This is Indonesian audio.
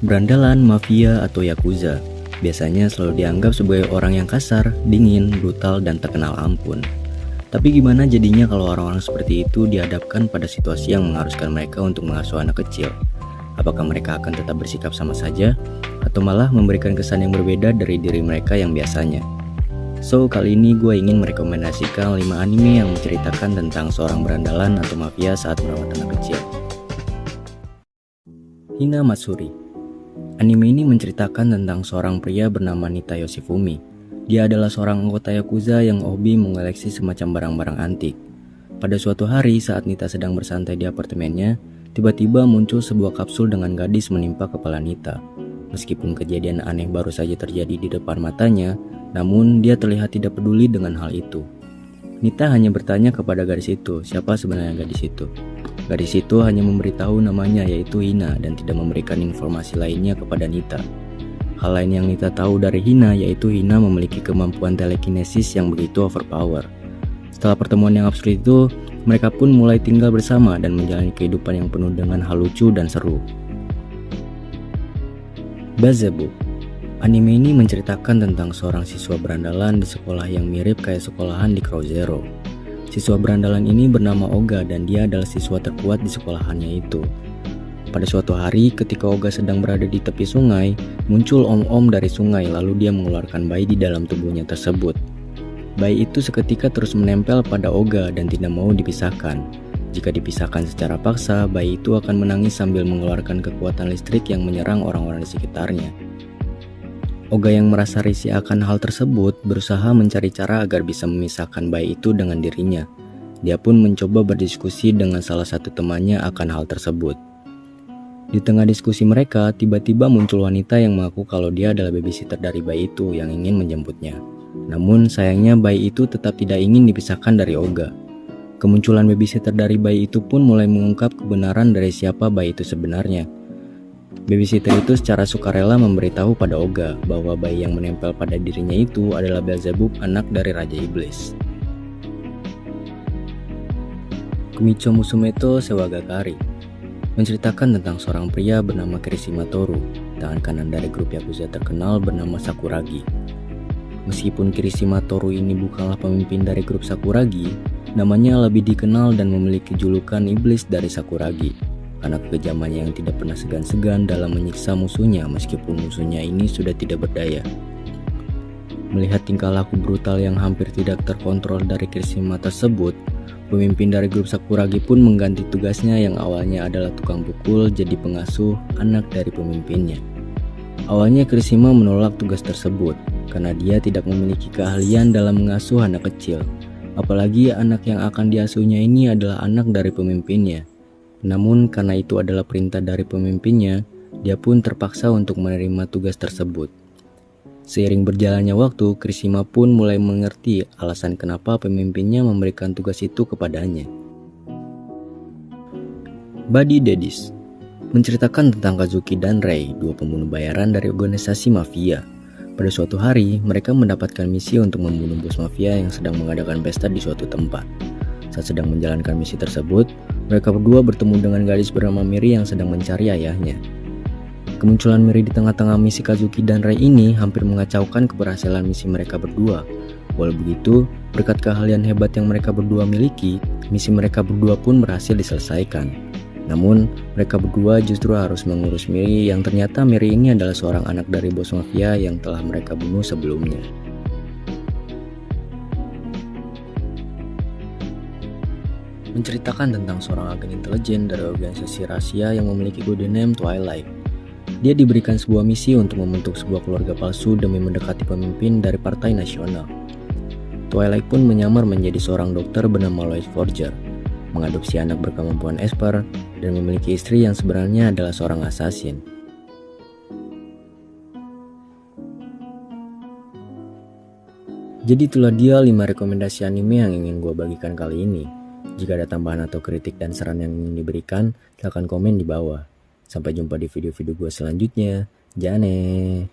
Berandalan, mafia, atau yakuza biasanya selalu dianggap sebagai orang yang kasar, dingin, brutal, dan tak kenal ampun. Tapi gimana jadinya kalau orang-orang seperti itu dihadapkan pada situasi yang mengharuskan mereka untuk mengasuh anak kecil? Apakah mereka akan tetap bersikap sama saja, atau malah memberikan kesan yang berbeda dari diri mereka yang biasanya? So, kali ini gue ingin merekomendasikan 5 anime yang menceritakan tentang seorang berandalan atau mafia saat merawat anak kecil. Hina Matsuri. Anime ini menceritakan tentang seorang pria bernama Nita Yoshifumi. Dia adalah seorang anggota yakuza yang hobi mengoleksi semacam barang-barang antik. Pada suatu hari saat Nita sedang bersantai di apartemennya, tiba-tiba muncul sebuah kapsul dengan gadis menimpa kepala Nita. Meskipun kejadian aneh baru saja terjadi di depan matanya, namun dia terlihat tidak peduli dengan hal itu. Nita hanya bertanya kepada gadis itu, siapa sebenarnya gadis itu. Gadis itu hanya memberitahu namanya yaitu Hina dan tidak memberikan informasi lainnya kepada Nita. Hal lain yang Nita tahu dari Hina yaitu Hina memiliki kemampuan telekinesis yang begitu overpower. Setelah pertemuan yang absurd itu, mereka pun mulai tinggal bersama dan menjalani kehidupan yang penuh dengan hal lucu dan seru. Bazebu. Anime ini menceritakan tentang seorang siswa berandalan di sekolah yang mirip kayak sekolahan di Crow Zero. Siswa berandalan ini bernama Oga dan dia adalah siswa terkuat di sekolahannya itu. Pada suatu hari ketika Oga sedang berada di tepi sungai, muncul om-om dari sungai lalu dia mengeluarkan bayi di dalam tubuhnya tersebut. Bayi itu seketika terus menempel pada Oga dan tidak mau dipisahkan. Jika dipisahkan secara paksa, bayi itu akan menangis sambil mengeluarkan kekuatan listrik yang menyerang orang-orang di sekitarnya. Oga yang merasa risih akan hal tersebut berusaha mencari cara agar bisa memisahkan bayi itu dengan dirinya. Dia pun mencoba berdiskusi dengan salah satu temannya akan hal tersebut. Di tengah diskusi mereka, tiba-tiba muncul wanita yang mengaku kalau dia adalah babysitter dari bayi itu yang ingin menjemputnya. Namun sayangnya bayi itu tetap tidak ingin dipisahkan dari Oga. Kemunculan babysitter dari bayi itu pun mulai mengungkap kebenaran dari siapa bayi itu sebenarnya. Babysitter itu secara sukarela memberitahu pada Oga bahwa bayi yang menempel pada dirinya itu adalah Beelzebub, anak dari Raja Iblis. Kumicho Musumeto Sewagakari menceritakan tentang seorang pria bernama Kirishima Toru, tangan kanan dari grup yakuza terkenal bernama Sakuragi. Meskipun Kirishima Toru ini bukanlah pemimpin dari grup Sakuragi, namanya lebih dikenal dan memiliki julukan iblis dari Sakuragi. Karena kekejamannya yang tidak pernah segan-segan dalam menyiksa musuhnya meskipun musuhnya ini sudah tidak berdaya. Melihat tingkah laku brutal yang hampir tidak terkontrol dari Kirishima tersebut, pemimpin dari grup Sakuragi pun mengganti tugasnya yang awalnya adalah tukang pukul jadi pengasuh anak dari pemimpinnya. Awalnya Kirishima menolak tugas tersebut karena dia tidak memiliki keahlian dalam mengasuh anak kecil. Apalagi anak yang akan diasuhnya ini adalah anak dari pemimpinnya. Namun karena itu adalah perintah dari pemimpinnya, dia pun terpaksa untuk menerima tugas tersebut. Seiring berjalannya waktu, Kirishima pun mulai mengerti alasan kenapa pemimpinnya memberikan tugas itu kepadanya. Buddy Daddies menceritakan tentang Kazuki dan Rei, dua pembunuh bayaran dari organisasi mafia. Pada suatu hari, mereka mendapatkan misi untuk membunuh bos mafia yang sedang mengadakan pesta di suatu tempat. Saat sedang menjalankan misi tersebut, mereka berdua bertemu dengan gadis bernama Miri yang sedang mencari ayahnya. Kemunculan Miri di tengah-tengah misi Kazuki dan Rei ini hampir mengacaukan keberhasilan misi mereka berdua. Walau begitu, berkat keahlian hebat yang mereka berdua miliki, misi mereka berdua pun berhasil diselesaikan. Namun, mereka berdua justru harus mengurus Miri yang ternyata Miri ini adalah seorang anak dari bos mafia yang telah mereka bunuh sebelumnya. Menceritakan tentang seorang agen intelijen dari organisasi rahasia yang memiliki kode name Twilight. Dia diberikan sebuah misi untuk membentuk sebuah keluarga palsu demi mendekati pemimpin dari partai nasional. Twilight pun menyamar menjadi seorang dokter bernama Lois Forger, mengadopsi anak berkemampuan Esper, dan memiliki istri yang sebenarnya adalah seorang assassin. Jadi itulah dia 5 rekomendasi anime yang ingin gue bagikan kali ini. Jika ada tambahan atau kritik dan saran yang ingin diberikan, silahkan komen di bawah. Sampai jumpa di video-video gue selanjutnya. Jane.